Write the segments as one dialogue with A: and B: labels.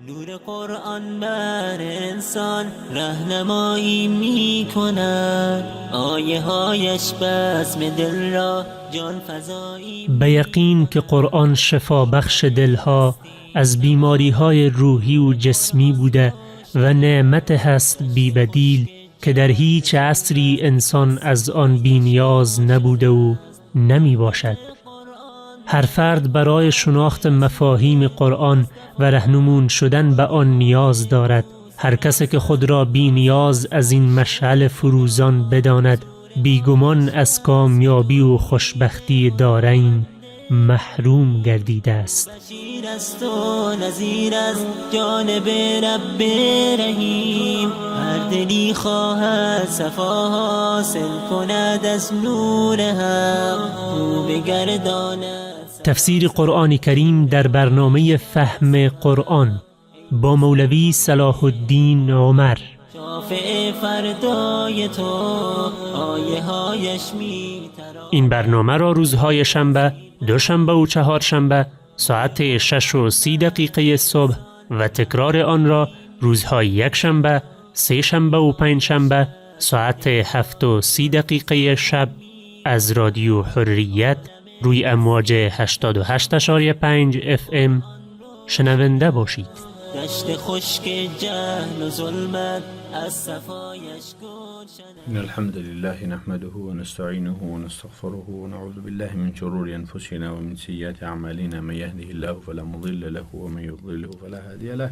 A: نور قرآن بر انسان راهنمایی می کند، آیه هایش بزم دل را جان فزایی.
B: به یقین که قرآن شفا بخش دلها از بیماری های روحی و جسمی بوده و نعمت هست بی بدیل که در هیچ عصری انسان از آن بی نیاز نبوده و نمی باشد. هر فرد برای شناخت مفاهیم قرآن و رهنمون شدن به آن نیاز دارد. هر کسی که خود را بی نیاز از این مشعل فروزان بداند، بیگمان از کامیابی و خوشبختی دارین محروم گردیده است.
A: بشیر است و نذیر از جانب رب رحیم، هر دلی خواهد صفا حاصل کند از نور حق، او بگرداند.
B: تفسیر قرآن کریم در برنامه فهم قرآن با مولوی صلاح الدین عمر.
A: شافع فردای تو آیه هایش می تراند.
B: این برنامه را روزهای شنبه، دوشنبه و چهارشنبه ساعت 6:30 صبح و تکرار آن را روزهای یکشنبه، سه‌شنبه و پنجشنبه ساعت 7:30 شب از رادیو حریت روی امواج 88.5 FM شنونده باشید.
A: دشت خشک جهل و ظلمت از صفایش گل شد.
C: إن الحمد لله نحمده ونستعينه ونستغفره ونعوذ بالله من شرور أنفسنا ومن سيئات أعمالنا، من يهده الله فلا مضل له ومن يضلله فلا هادي له،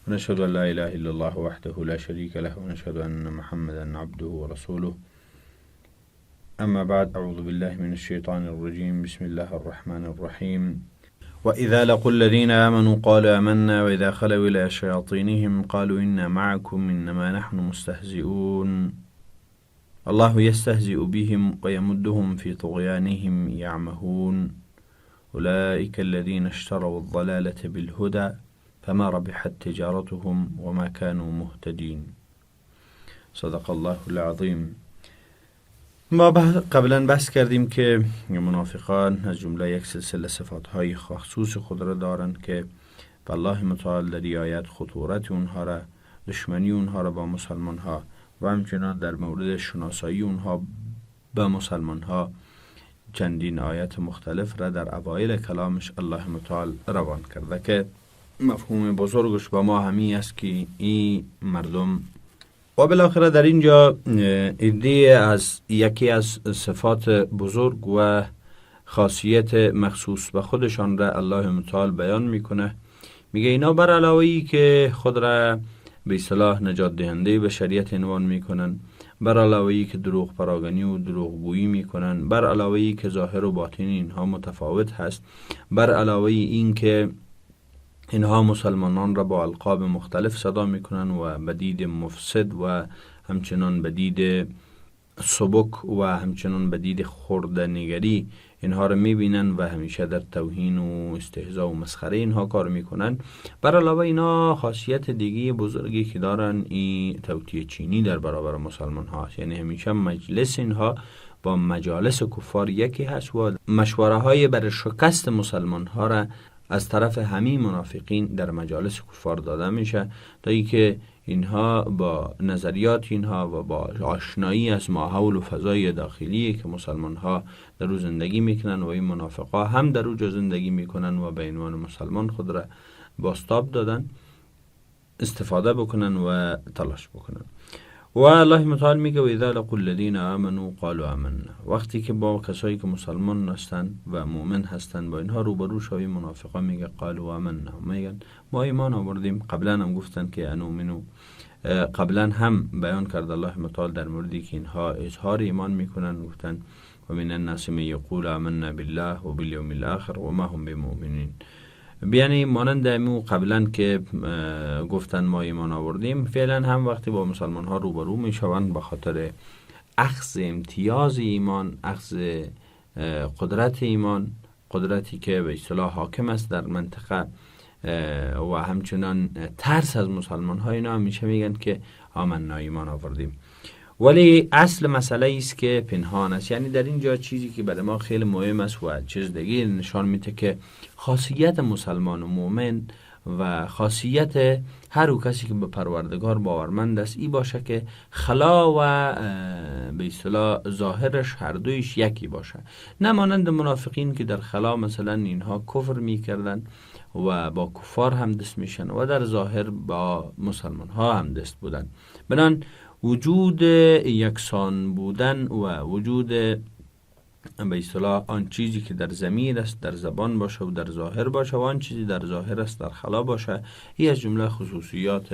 C: ونشهد أن لا إله إلا الله وحده لا شريك له، ونشهد أن محمدا عبده ورسوله. أما بعد، أعوذ بالله من الشيطان الرجيم. بسم الله الرحمن الرحيم. وإذا لقوا الذين آمنوا قالوا آمنا وإذا خلوا إلى شياطينهم قالوا إنا معكم إنما نحن مستهزئون الله يستهزئ بهم ويمدهم في طغيانهم يعمهون أولئك الذين اشتروا الضلالة بالهدى فما ربحت تجارتهم وما كانوا مهتدين. صدق الله العظيم. ما قبلا بحث کردیم که منافقان از جمله یک سلسله صفاتهای خصوص خود را دارند که الله متعال در این آیت خطورت اونها را، دشمنی اونها را با مسلمان ها و همچنان در مورد شناسایی اونها به مسلمان ها چندین آیت مختلف را در اوایل کلامش الله متعال روان کرده که مفهوم بزرگش با ما همی است که این مردم و بالاخره در اینجا ایده از یکی از صفات بزرگ و خاصیت مخصوص به خودشان را الله متعال بیان میکنه. میگه اینا بر علاوه‌ای که خود را به اصطلاح نجات دهنده بشریت عنوان میکنن، بر علاوه‌ای که دروغ پراگنی و دروغگویی میکنن، بر علاوه‌ای که ظاهر و باطن اینها متفاوت هست، بر علاوه این که اینها مسلمانان را با القاب مختلف صدا میکنن و بدید مفسد و همچنان بدید سبک و همچنان بدید خردنگری اینها را میبینن و همیشه در توهین و استهزاء و مسخره اینها کار میکنن. بر علاوه اینا خاصیت دیگه بزرگی که دارن این توطئه چینی در برابر مسلمان ها هست. یعنی همیشه مجلس اینها با مجالس کفار یکی هست و مشوره های برای شکست مسلمان ها را از طرف همین منافقین در مجالس کفار داده میشه تا اینکه اینها با نظریات اینها و با آشنایی از ماحول و فضای داخلی که مسلمان ها در او زندگی میکنن و این منافقا هم در او زندگی میکنن و به عنوان مسلمان خود را بازتاب دادن استفاده بکنن و تلاش بکنن. و الله متعال میگه و اذا لقوا الذين آمنوا قالوا آمنا، وقتی که با کسایی که مسلمان هستند و مؤمن هستند با اینها روبرو شوی منافقا میگه قالوا آمنا، میگن ما ایمان آوردیم. قبلا هم گفتن که انؤمنو، قبلا هم بیان کرد الله متعال در موردی که اینها اظهار ایمان میکنن، گفتن و من الناس من یقول آمنا بالله و بالیوم الاخر و ما هم بمؤمنین. بیانی مانند امو قبلا که گفتن ما ایمان آوردیم، فعلا هم وقتی با مسلمان ها روبرو می شوند به خاطر اخذ امتیاز ایمان، اخذ قدرت ایمان، قدرتی که به اصطلاح حاکم است در منطقه و همچنان ترس از مسلمان ها، اینا همیشه میگن که آمنا ایمان آوردیم. ولی اصل مسئله است که پنهان است. یعنی در اینجا چیزی که برای ما خیلی مهم است و چیز دیگه نشان میده که خاصیت مسلمان و مؤمن و خاصیت هر او کسی که به پروردگار باورمند است ای باشه که خلا و به اصطلاح ظاهرش هر دویش یکی باشه، نه مانند منافقین که در خلا مثلا اینها کفر میکردن و با کفار هم دست میشن و در ظاهر با مسلمان ها هم دست بودن. بنان وجود یکسان بودن و وجود به اصطلاح آن چیزی که در ضمیر است در زبان باشه و در ظاهر باشه و آن چیزی در ظاهر است در خلا باشه، این از جمله خصوصیات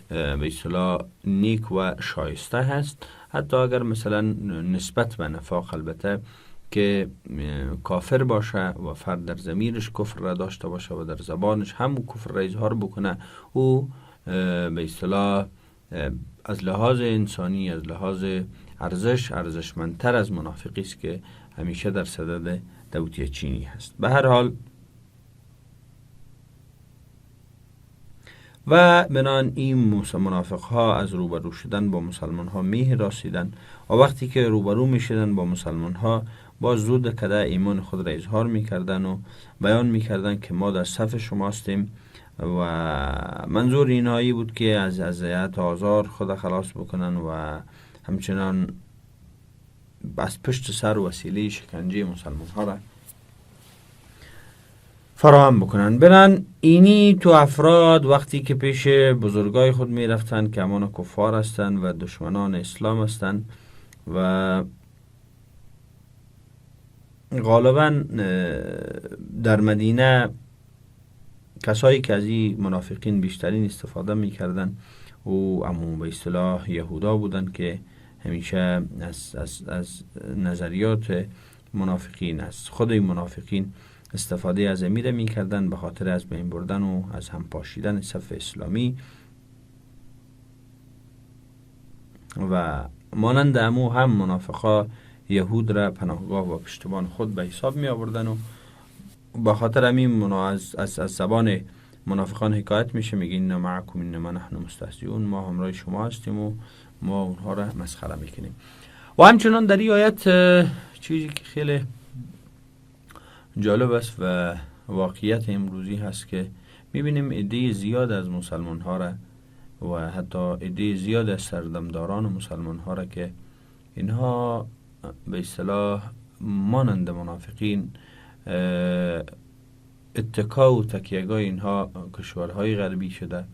C: به اصطلاح نیک و شایسته هست. حتی اگر مثلا نسبت به نفاق البته که کافر باشه و فرد در ضمیرش کفر را داشته باشه و در زبانش هم کفر را اظهار بکنه، او به اصطلاح از لحاظ انسانی از لحاظ ارزشمندتر از منافقی است که همیشه در صدد دوتیه چینی هست. به هر حال و بنان این منافق ها از روبرو شدن با مسلمان ها می هراسیدن و وقتی که روبرو می شدن با مسلمان ها با زود کده ایمان خود را اظهار می کردن و بیان می کردن که ما در صف شماستیم و منظور اینهایی بود که از اذیت آزار خود خلاص بکنن و همچنان از پشت سر وسیله شکنجه مسلمان ها را فراهم بکنن. برن اینی تو افراد وقتی که پیش بزرگای خود می رفتن که همان کفار هستن و دشمنان اسلام هستن و غالبا در مدینه کسایی که از این منافقین بیشترین استفاده می کردن او امون به اصطلاح یهودا بودن که همیشه از نظریات منافقین از خود منافقین استفاده از امیر می کردن به خاطر از بین بردن و از هم پاشیدن صف اسلامی و مانند امو هم منافقا یهود را پناهگاه و پشتبان خود به حساب می آوردن و به خاطر همین از زبان منافقان حکایت میشه، میگین معکم انما نحن مستهزئون، ما همراه شما هستیم و ما اونها را مسخره میکنیم. و همچنان در این آیت چیزی که خیلی جالب است و واقعیت امروزی هست که میبینیم عده زیاد از مسلمان ها را و حتی عده زیاد از سردمداران مسلمان ها را که اینها به اصطلاح مانند منافقین اتکا و تکیهگاه اینها کشورهای غربی شده،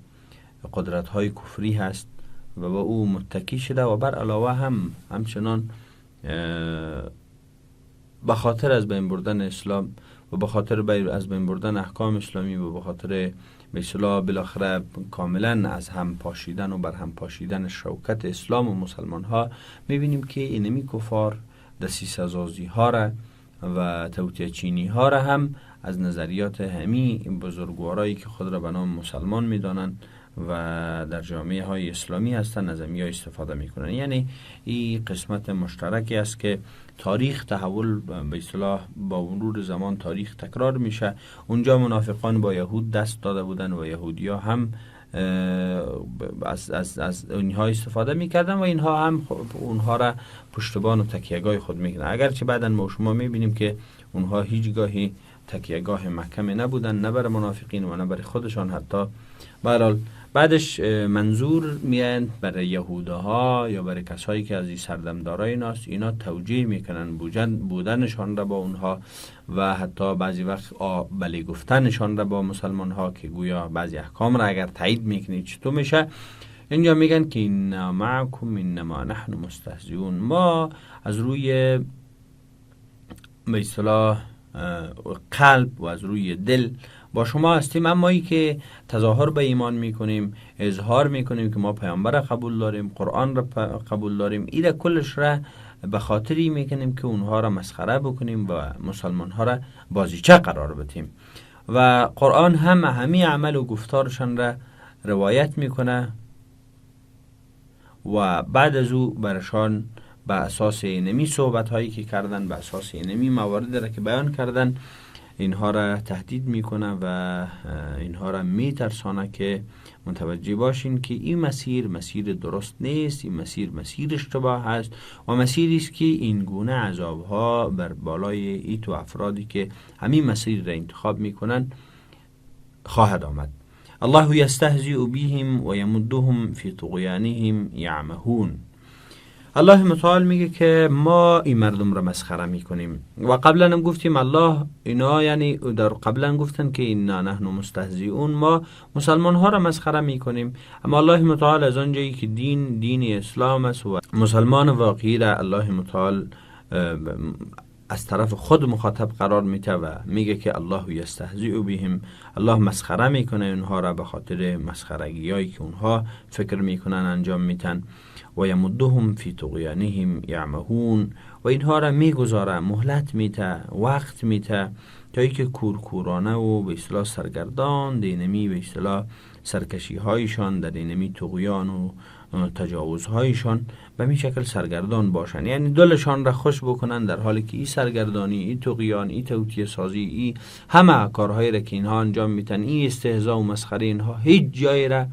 C: قدرت‌های کفری هست و با او متکی شده و بر علاوه همچنان به خاطر از بین بردن اسلام و به خاطر از بین بردن احکام اسلامی و به خاطر به اصطلاح بالاخره کاملا از هم پاشیدن و بر هم پاشیدن شوکت اسلام و مسلمان ها میبینیم که اینمی کفار دسیسه سازی ها را و توطئه چینی ها را هم از نظریات همی بزرگوارایی که خود را به نام مسلمان میدانند و در جامعه های اسلامی هستند از همی استفاده میکنند. یعنی این قسمت مشترکی است که تاریخ تحول به اصطلاح با مرور زمان تاریخ تکرار میشه. اونجا منافقان با یهود دست داده بودن و یهودی ها هم از اونها استفاده میکردن و اینها هم اونها را پشتبان و تکیهگاه خود میکنن، اگرچه بعداً ما شما میبینیم که اونها هیچگاهی تکیهگاه محکم نبودن، نه برای منافقین و نه برای خودشان. حتی برحال بعدش منظور میان برای یهودها یا برای کسایی که از این سردمدارای ناست اینا توجیه میکنن بودنشان را با اونها و حتی بعضی وقت بلی گفتنشان را با مسلمان ها که گویا بعضی احکام را اگر تایید میکنید چطور میشه. اینجا میگن که اینا معکم انما نحن مستهزئون، ما از روی به اصطلاح قلب و از روی دل با شما هستیم، اما ای که تظاهر به ایمان میکنیم، اظهار میکنیم که ما پیامبر را قبول داریم، قرآن را قبول داریم، ایده کلش را به خاطری میکنیم که اونها را مسخره بکنیم و مسلمان ها را بازیچه قرار بدیم. و قرآن هم همه عمل و گفتارشان را روایت میکنه و بعد از او برشان به اساس اینمی صحبت هایی که کردن، به اساس اینمی موارد را که بیان کردن، اینها را تهدید میکنه و اینها را میترسانه که متوجه باشین که این مسیر درست نیست، این مسیر اشتباه هست و مسیری است که این گونه عذابها بر بالای این تو افرادی که همین مسیر را انتخاب میکنن خواهد آمد. الله یستهزئ بهم و یمدهم فی طغیانهم یعمهون. الله متعال میگه که ما این مردم را مسخره میکنیم و قبلا هم گفتیم الله اینا، یعنی در قبلا گفتن که اینا نحن مستهزئون، ما مسلمان ها را مسخره میکنیم. اما الله متعال از آنجایی که دین اسلام است و مسلمان واقعی را الله متعال از طرف خود مخاطب قرار میده و میگه که الله یستهزئ بهم، الله مسخره میکنه اونها را به خاطر مسخرگیایی که اونها فکر میکنن انجام میتن. و یمدهم فی طغیانهم یعمهون، و اینها را میگذاره، مهلت میده، وقت میده تا اینکه کورکورانه و به اصطلاح سرگردان دینمی به اصطلاح سرکشی هایشان در دینمی طغیان و تجاوزهایشان به می شکل سرگردان باشن، یعنی دلشان را خوش بکنن، در حالی که این سرگردانی، این طغیان، این توطیه سازی، این همه کارهایی را که اینها انجام میتن، این استهزاء و مسخره اینها هیچ جایی را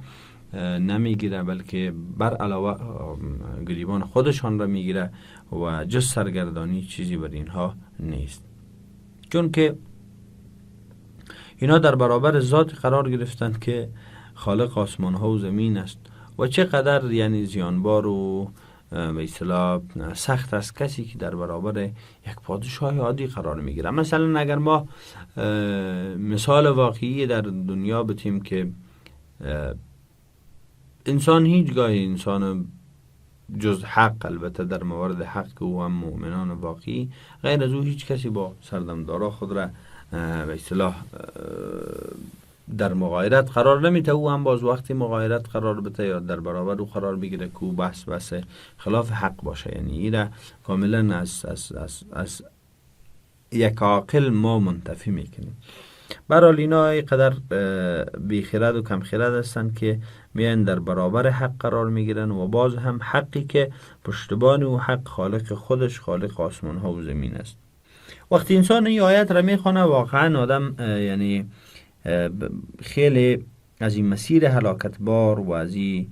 C: نمیگیره، بلکه بر علاوه گریبان خودشان را میگیره و جز سرگردانی چیزی بر اینها نیست. چون که اینا در برابر ذات قرار گرفتن که خالق آسمان ها و زمین است و چقدر یعنی زیانبار و به اصطلاح سخت است کسی که در برابر یک پادشاه عادی قرار میگیره. مثلا اگر ما مثال واقعی در دنیا بتیم که انسان هیچگاه انسان جز حق، البته در موارد حق که او هم مؤمنان واقعی، غیر از او هیچ کسی با سردمدارا خود را به اصطلاح در مغایرت قرار نمیده، او هم باز وقتی مغایرت قرار بده یا در برابر او قرار بگیره که او بس خلاف حق باشه. یعنی ایره کاملا از یک عاقل ما منتفی میکنیم. برحال اینا اینقدر بیخرد و کم خرد هستند که میان در برابر حق قرار میگیرن و باز هم حقی که پشتبان و حق خالق خودش، خالق آسمان ها و زمین است. وقتی انسان این آیت را میخونه واقعا آدم یعنی خیلی از این مسیر هلاکت بار و از این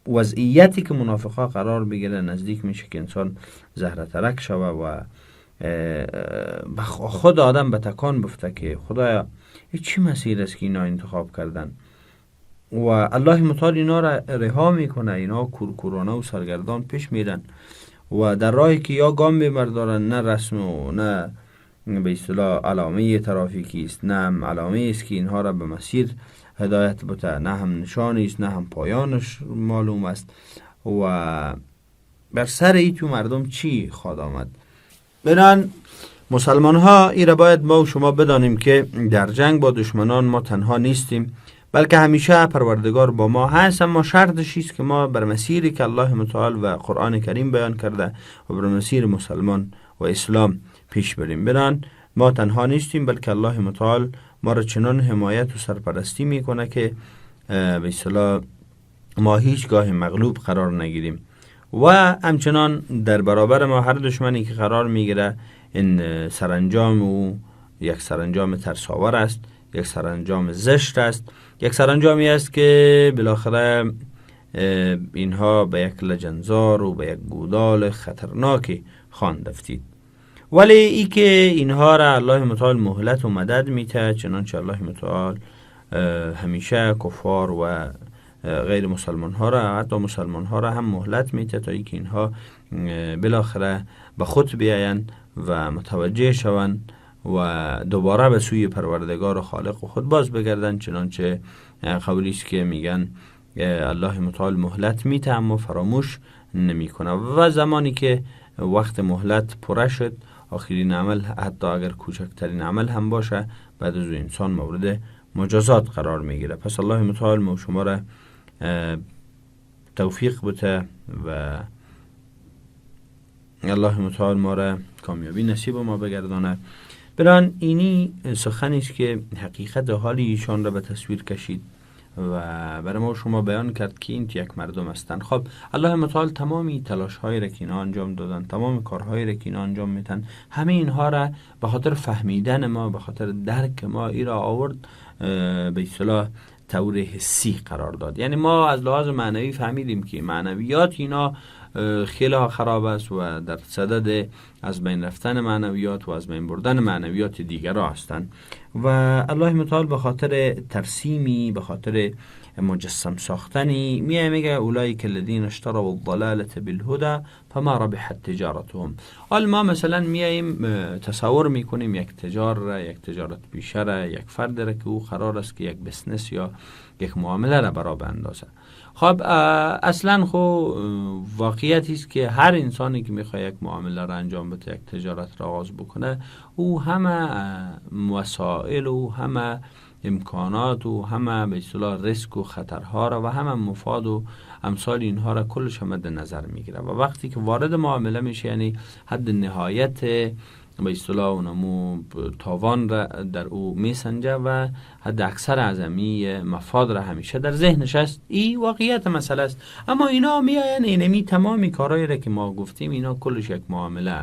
C: وضعیتی که منافقا قرار بگیره نزدیک میشه که انسان زهره ترک شوه و خود آدم به تکان بفته که خدایا این چی مسیر است که اینا انتخاب کردن و الله متعال اینا را رها میکنه. اینا کورکورانه و سرگردان پیش میرن و در راهی که یا گام ببردارن، نه رسم و نه به اصطلاح علامه ترافیکی است، نه هم علامه است که اینها را به مسیر هدایت بده، نه هم نشانی است، نه هم پایانش معلوم است و بر سر ایتو مردم چی خواهد آمد. بنان مسلمان ها این را باید ما و شما بدانیم که در جنگ با دشمنان ما تنها نیستیم، بلکه همیشه پروردگار با ما هست. اما شرطش است که ما بر مسیری که الله متعال و قرآن کریم بیان کرده و بر مسیر مسلمان و اسلام پیش بریم. بنان ما تنها نیستیم، بلکه الله متعال ما را چنان حمایت و سرپرستی میکنه که به اصطلاح ما هیچگاه مغلوب قرار نگیریم و همچنان در برابر ما هر دشمنی که قرار میگیره این سرانجام و یک سرانجام ترساور است، یک سرانجام زشت است، یک سرانجامی است که بالاخره اینها به یک لجنزار و به یک گودال خطرناکی خواند افتید. ولی ای که اینها را الله متعال مهلت و مدد میته، چنانچه الله متعال همیشه کفار و غیر مسلمان ها را، حتی مسلمان ها را هم مهلت میته تا ای که اینها بالاخره به خود بیاین و متوجه شوند و دوباره به سوی پروردگار و خالق و خود باز بگردن. چنانچه قولی است که میگن الله متعال مهلت میته اما فراموش نمیکنه و زمانی که وقت مهلت پره شد، آخرین عمل حتی اگر کوچکترین عمل هم باشه بعد از انسان مورد مجازات قرار میگیره. پس الله متعال ما شما را توفیق بده و الله متعال ما را کامیابی نصیب ما بگردانه. بران اینی سخنی است که حقیقت حالی ایشان را به تصویر کشید و برای ما شما بیان کرد که این یک مردم هستند. خب الله متعال تمامی تلاش هایی را که اینا انجام دادن، تمام کارهایی را که اینا انجام میدن، همه اینها را به خاطر فهمیدن ما، به خاطر درک ما ای را آورد به اصطلاح طور حسی قرار داد. یعنی ما از لحاظ معنوی فهمیدیم که معنویات اینا خیلی خراب است و در صدد از بین رفتن معنویات و از بین بردن معنویات دیگر هستند. و الله متعال به خاطر ترسیمی، به خاطر مجسم ساختنی میگه اولئک الذین اشتروا الضلاله بالهدى فما ربحت تجارتهم. حال ما مثلا میایم تصور میکنیم یک تجارت پیشه، یک فرد را که او قرار است که یک بزنس یا یک معامله را برا باندازه. خب اصلا واقعیتی است که هر انسانی که میخواد یک معامله را انجام بده، یک تجارت را آغاز بکنه، او همه وسایل و همه امکانات و همه به اصطلاح ریسک و خطرها را و همه مفاد و امثال اینها را کلش مد نظر میگیره و وقتی که وارد معامله میشه یعنی حد نهایت به اصطلاح اونمو تاوان را در او میسنجه و حد اکثر اعظمی مفاد را همیشه در ذهنش است. این واقعیت مسئله است. اما اینا میاین اینمی تمامی کارهایی را که ما گفتیم اینا کلش یک معامله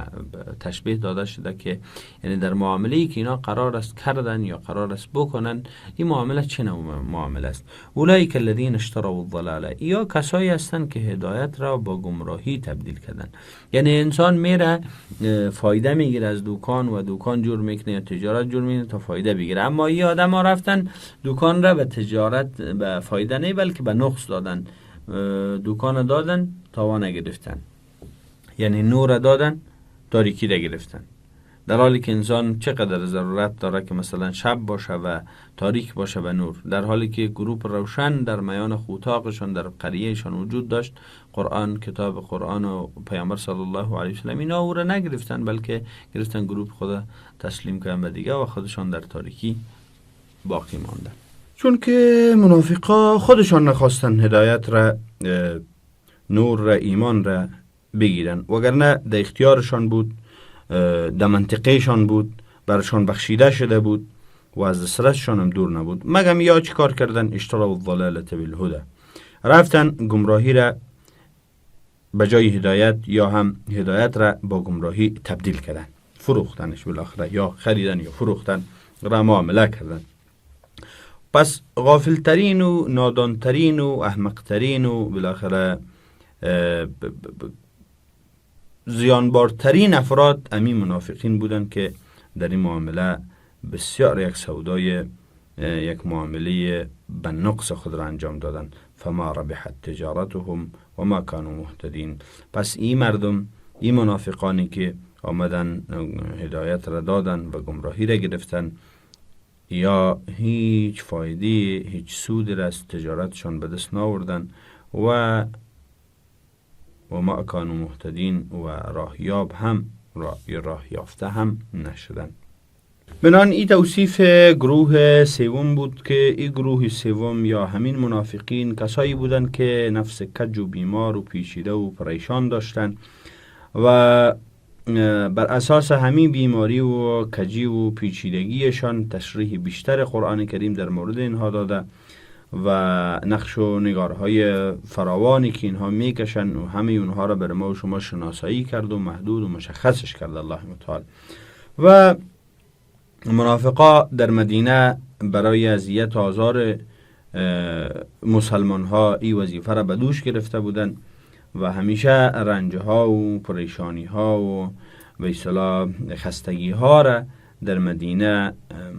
C: تشبیه داده شده که یعنی در معامله‌ای که اینا قرار است کردن یا قرار است بکنن، این معامله چه نوع معامله است؟ اولئک الذین اشتروا الضلاله، یا کسایی هستند که هدایت را با گمراهی تبدیل کردن. یعنی انسان میره فایده میگیره از دکان و دکان جور میکنه یا تجارت جور میکنه تا فایده بگیره، اما این آدم ها رفتن دکان را به تجارت به فایده نه بلکه به نقص دادن، دکان دادن تاوان گرفتن، یعنی نور دادن تاریکی را گرفتن، در حالی که انسان چقدر ضرورت داره که مثلا شب باشه و تاریک باشه و نور، در حالی که گروه روشن در میان خوتاقشان در قریهشان وجود داشت. قرآن، کتاب قرآن و پیامبر صلی الله علیه و سلم اینا او را نگرفتن بلکه گرفتن گروه خود تسلیم کردن به دیگه و خودشان در تاریکی باقی ماندن، چون که منافقا خودشان نخواستن هدایت را، نور را، ایمان را بگیرن، وگرنه در اختیارشان بود، در منطقهشان بود، برشان بخشیده شده بود و از دسترسشان هم دور نبود. مگم یا چی کار کردن؟ اشتروا الضلاله بالهدى، رفتن گمراهی را به جای هدایت یا هم هدایت را با گمراهی تبدیل کردن، فروختنش بالاخره، یا خریدن یا فروختن را معامله کردن. پس غافلترین و نادانترین و احمقترین و بالاخره زیانبارترین افراد امی منافقین بودن که در این معامله بسیار یک سودای، یک معامله به نقص خود را انجام دادن. فما ربحت تجارتهم و ما كانوا مهتدین. پس این مردم، این منافقانی که آمدن هدایت را دادن و گمراهی را گرفتن، یا هیچ فایده، هیچ سود را از تجارتشان به دست ناوردن و ما كانوا مهتدین و راهیاب هم راه یافته هم نشدن. بنان این توصیف گروه سوم بود که این گروه سوم یا همین منافقین کسایی بودند که نفس کج و بیمار و پیچیده و پریشان داشتند و بر اساس همین بیماری و کجی و پیچیدگیشان تشریح بیشتر قرآن کریم در مورد اینها داده و نقش و نگارهای فراوانی که اینها میکشن و همه اونها را بر ما و شما شناسایی کرد و محدود و مشخصش کرد الله متعال. و منافقا در مدینه برای اذیت و آزار مسلمان ها این وظیفه را به دوش گرفته بودن و همیشه رنج ها و پریشانی ها و به اصطلاح خستگی ها را در مدینه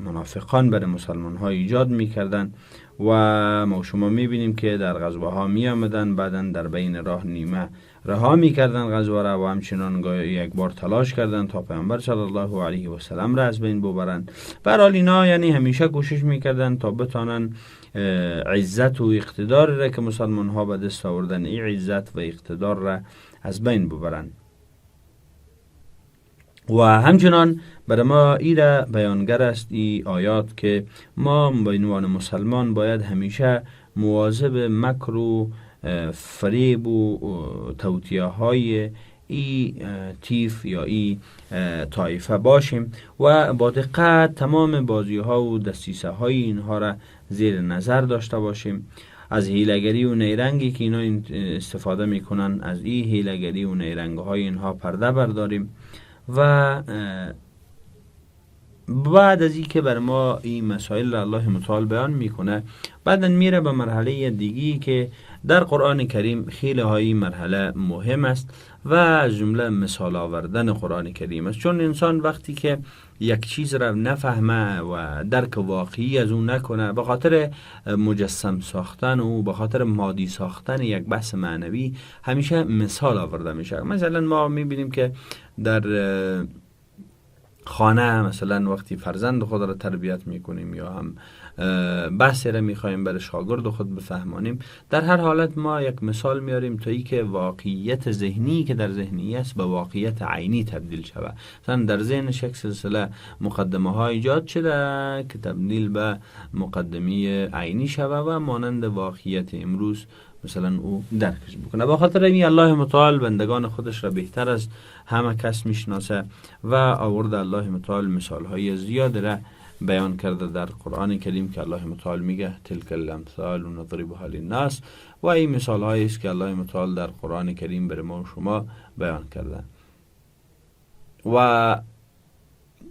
C: منافقان برای مسلمان ها ایجاد میکردن و ما شما میبینیم که در غزوه ها می آمدن، بعدا در بین راه نیمه رها میکردن غزوه را و همچنان یک بار تلاش کردن تا پیامبر صلی الله علیه و سلم را از بین ببرن. برحال اینا یعنی همیشه کوشش میکردن تا بتانن عزت و اقتدار را که مسلمان ها به دست آوردن، این عزت و اقتدار را از بین ببرن. و همچنان برای ما ایره بیانگر است این آیات که ما به عنوان مسلمان باید همیشه مواظب مکر و فریب و توطئه های ای تیف یا ای طایفه باشیم و با دقت تمام بازی ها و دسیسه های اینها را زیر نظر داشته باشیم. از هیلگری و نیرنگی که اینا استفاده میکنن، از این هیلگری و نیرنگ های اینها پرده برداریم و بعد از این که بر ما این مسائل را الله متعال بیان میکنه، بعدن میره به مرحله دیگی که در قرآن کریم خیلی های مرحله مهم است و از جمله مثال آوردن قرآن کریم است. چون انسان وقتی که یک چیز را نفهمه و درک واقعی از اون نکنه، به خاطر مجسم ساختن و به خاطر مادی ساختن یک بحث معنوی همیشه مثال آورده میشه. مثلا ما میبینیم که در خانه مثلا وقتی فرزند خود را تربیت میکنیم یا هم بحثی را میخوایم برای شاگرد خود بفهمانیم، در هر حالت ما یک مثال میاریم تا ای که واقعیت ذهنی که در ذهنی است به واقعیت عینی تبدیل شود. مثلا در ذهنش یک سلسله مقدمه ها ایجاد شده که تبدیل به مقدمه عینی شود و مانند واقعیت امروز مثلا او درکش بکنه. با خاطر این الله متعال بندگان خودش را بهتر از همه کس میشناسه و آورده الله متعال مثال های زیاد را بیان کرده در قرآن کریم که الله متعال میگه تلک الامثال نضربها للناس، و این مثال هایی است که الله متعال در قرآن کریم بر ما و شما بیان کرده. و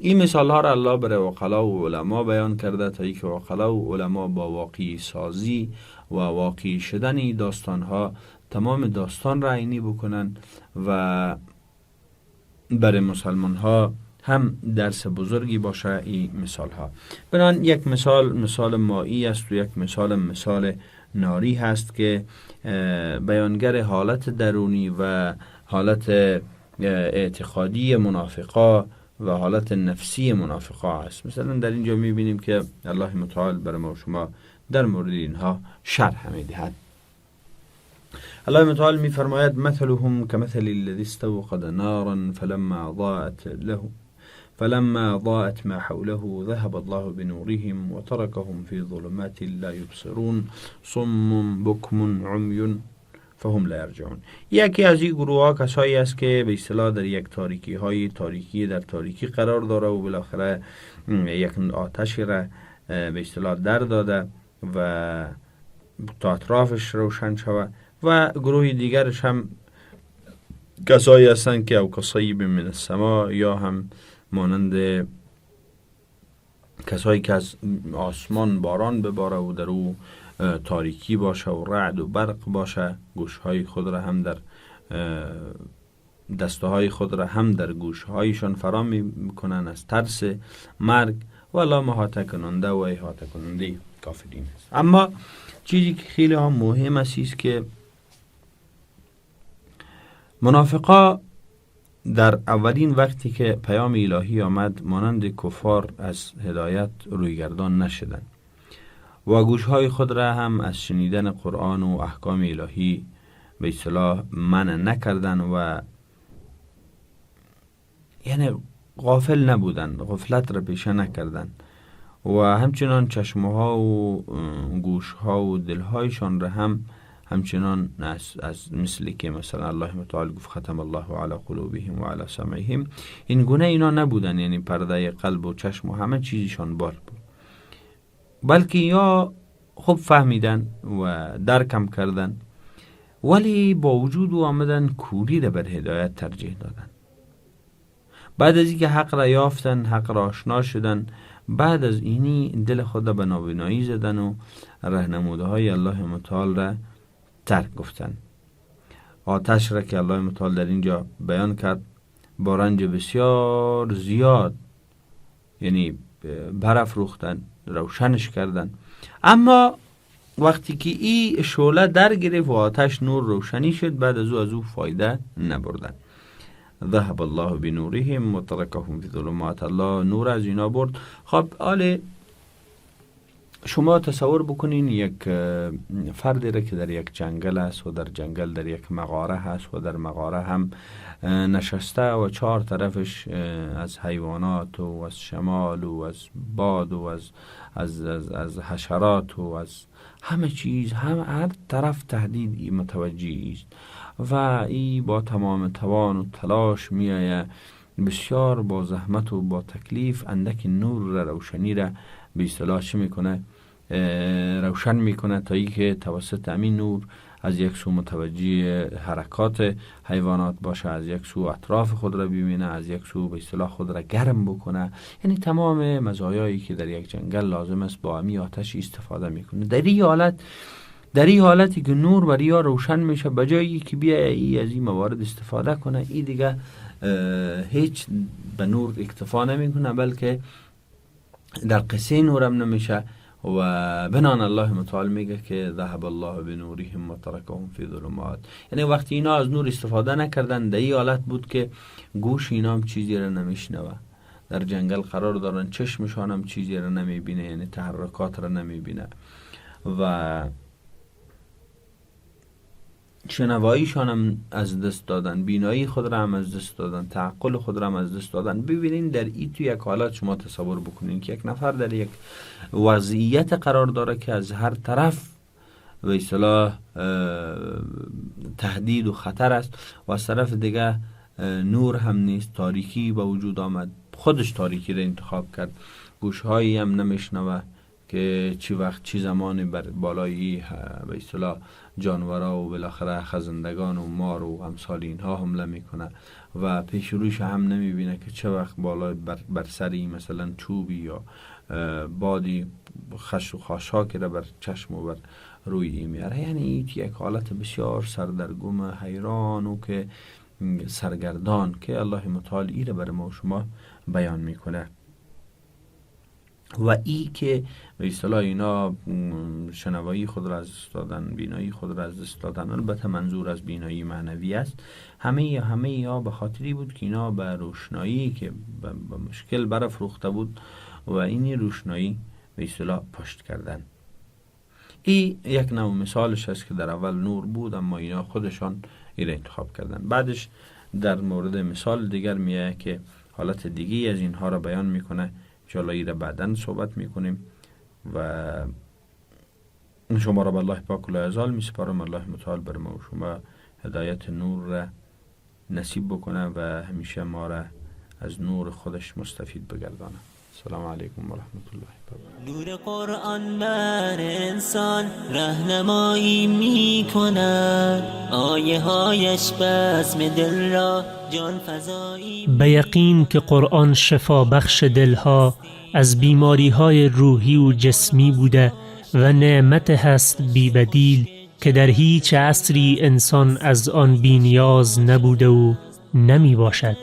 C: این مثال ها را الله برای عقلا و علما بیان کرده تا اینکه عقلا و علما با واقعی سازی و واقعی شدن داستان ها تمام داستان را عینی بکنن و برای مسلمان ها هم درس بزرگی باشه این مثال ها. بنابراین یک مثال مایی است و یک مثال ناری هست که بیانگر حالت درونی و حالت اعتقادی منافقا و حالت نفسی منافقا است. مثلا در اینجا میبینیم که الله متعال بر ما و شما در مورد اینها شرح میدهد. الله متعال میفرماید مثلهم كمثل الذي استوقد نارا فلما ضاءت ما حوله ذهب الله بنورهم وتركهم في ظلمات لا يبصرون صم بكم عمي فهم لا يرجعون. یکی از این گروه ها کسایی است که به اصطلاح در یک تاریکی در تاریکی قرار داره و بالاخره یک آتشی را به اصطلاح در داده و تا اطرافش روشن شود، و گروه دیگرش هم کسایی هستند که او کصیب من السما، یا هم مانند کسایی که از آسمان باران بباره و در او تاریکی باشه و رعد و برق باشه، گوشهای خود را هم در دستهای خود را هم در گوشهایشان فرا میکنن از ترس مرگ و لا محاطه کننده و احاطه کننده کافرین است. اما چیزی که خیلی هم مهم است که منافقا در اولین وقتی که پیام الهی آمد مانند کفار از هدایت رویگردان نشدند و گوشهای خود را هم از شنیدن قرآن و احکام الهی به اصطلاح منع نکردند و یعنی غافل نبودند، غفلت را پیشه نکردند و همچنان چشمها و گوشها و دلهایشان را هم همچنان از مثلی که مثلا الله متعال گفت ختم الله علی قلوبهم و علی سمعهم، این گونه اینا نبودن، یعنی پرده قلب و چشم و همه چیزشان بار بود، بلکه یا خوب فهمیدن و درکم کردن، ولی با وجود و آمدن کوری را بر هدایت ترجیح دادن. بعد از اینکه حق را یافتن، حق را آشنا شدن، بعد از اینی دل خود به نابینایی زدن و راهنمودهای الله متعال را ترک گفتن. آتش را که الله متعال در اینجا بیان کرد با رنج بسیار زیاد یعنی برافروختن، روشنش کردن، اما وقتی که این شعله در گرفت و آتش نور روشنی شد، بعد از او فایده نبردن. ذهب الله بنورهم و ترکهم فی ظلمات. الله نور از اینا برد. خب آله شما تصور بکنین یک فردی را که در یک جنگل است و در جنگل در یک مغاره هست و در مغاره هم نشسته و چهار طرفش از حیوانات و از شمال و از باد و از حشرات و از همه چیز، هر طرف تهدید متوجه است و ای با تمام توان و تلاش میآید بسیار با زحمت و با تکلیف اندک نور را، روشنی را به اصطلاح چه میکنه، روشن میکنه تا ای که توسط همین نور از یک سو متوجه حرکات حیوانات باشه، از یک سو اطراف خود را ببینه، از یک سو به اصطلاح خود را گرم بکنه. یعنی تمام مزایایی که در یک جنگل لازم است با همی آتش استفاده میکنه. در این حالت در این حالتی که نور بر یا روشن میشه، بجایی که بیا ای از این موارد استفاده کنه، ای دیگه هیچ به نور اکتفا نمیکنه، بلکه در قصه نورم نمیشه. و بنان الله متعال میگه که ذهب الله بنورهم و ترکهم فی ظلمات. یعنی وقتی اینا از نور استفاده نکردن، در این حالت بود که گوش اینا هم چیزی را نمیشنوه، در جنگل قرار دارن، چشمشان هم چیزی را نمیبینه، یعنی تحرکات را نمیبینه، و شنواییشان هم از دست دادن، بینایی خود را هم از دست دادن، تعقل خود را هم از دست دادن. ببینین در این تو یک حالت شما تصور بکنین که یک نفر در یک وضعیت قرار داره که از هر طرف به اصطلاح تهدید و خطر است، و از طرف دیگه نور هم نیست، تاریکی به وجود آمد، خودش تاریکی را انتخاب کرد، گوشهایی هم نمیشنوه که چی وقت چی زمانی بر بالای به اصطلاح جانورا و بالاخره خزندگان و مار و امثال اینها حمله میکنه، و پیش رویش هم نمیبینه که چه وقت بالای بر سری مثلا چوبی یا بادی خش و خاشاکی را بر چشم و بر روی میاره. یعنی یک حالت بسیار سردرگم، حیران و که سرگردان که الله متعال ای را بر ما و شما بیان میکنه. و ای که به اصطلاح اینا شنوایی خود را از دست دادن، بینایی خود را از دست دادن، البته منظور از بینایی معنوی است، همه یا به خاطری بود که اینا به روشنایی که به مشکل برافروخته بود و این روشنایی به اصطلاح پشت کردن. این یک نوع مثالش است که در اول نور بود اما اینا خودشان این را انتخاب کردن. بعدش در مورد مثال دیگر میایه که حالت دیگی از اینها را بیان میکنه، انشاءالله این را بعداً صحبت میکنیم. و شما را به الله پاک العزال می سپارم. الله متعال بر ما و شما هدایت نور را نصیب بکنه و همیشه ما را از نور خودش مستفید بگردانه. السلام علیکم و رحمت الله و برکاته.
A: نور قرآن بر انسان راهنمایی میکند، آیه هایش بزم دل را جان فزایی.
B: به یقین که قرآن شفا بخش دلها از بیماری های روحی و جسمی بوده و نعمت هست بی بدیل که در هیچ عصری انسان از آن بی نیاز نبوده و نمی باشد.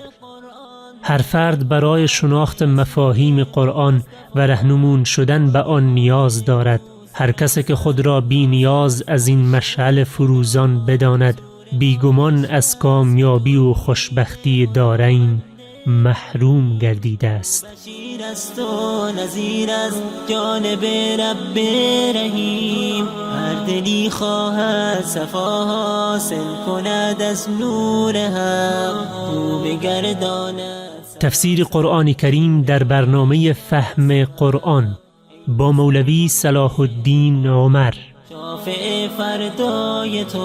B: هر فرد برای شناخت مفاهیم قرآن و رهنمون شدن به آن نیاز دارد. هر کس که خود را بی نیاز از این مشعل فروزان بداند، بیگمان از کامیابی و خوشبختی دارین محروم گردیده است.
A: بشیر است و نذیر از جانب رب رحیم، هر دلی خواهد صفا حاصل کند از نور حق، او بگرداند.
B: تفسیر قرآن کریم در برنامه فهم قرآن با مولوی صلاح الدین عمر.
A: شافع فردای تو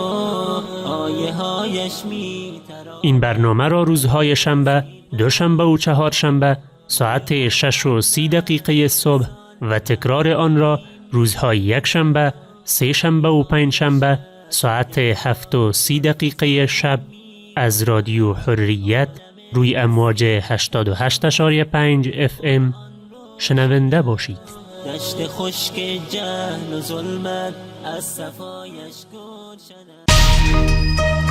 A: آیه هایش می‌تراند.
B: این برنامه را روزهای شنبه، دوشنبه و چهارشنبه ساعت 6:30 صبح و تکرار آن را روزهای یکشنبه، سه‌شنبه و پنجشنبه ساعت 7:30 شب از رادیو حریت روی امواج 88.5 FM شنونده باشید.
A: دشت خشک جهل و ظلمت از صفایش گل شده.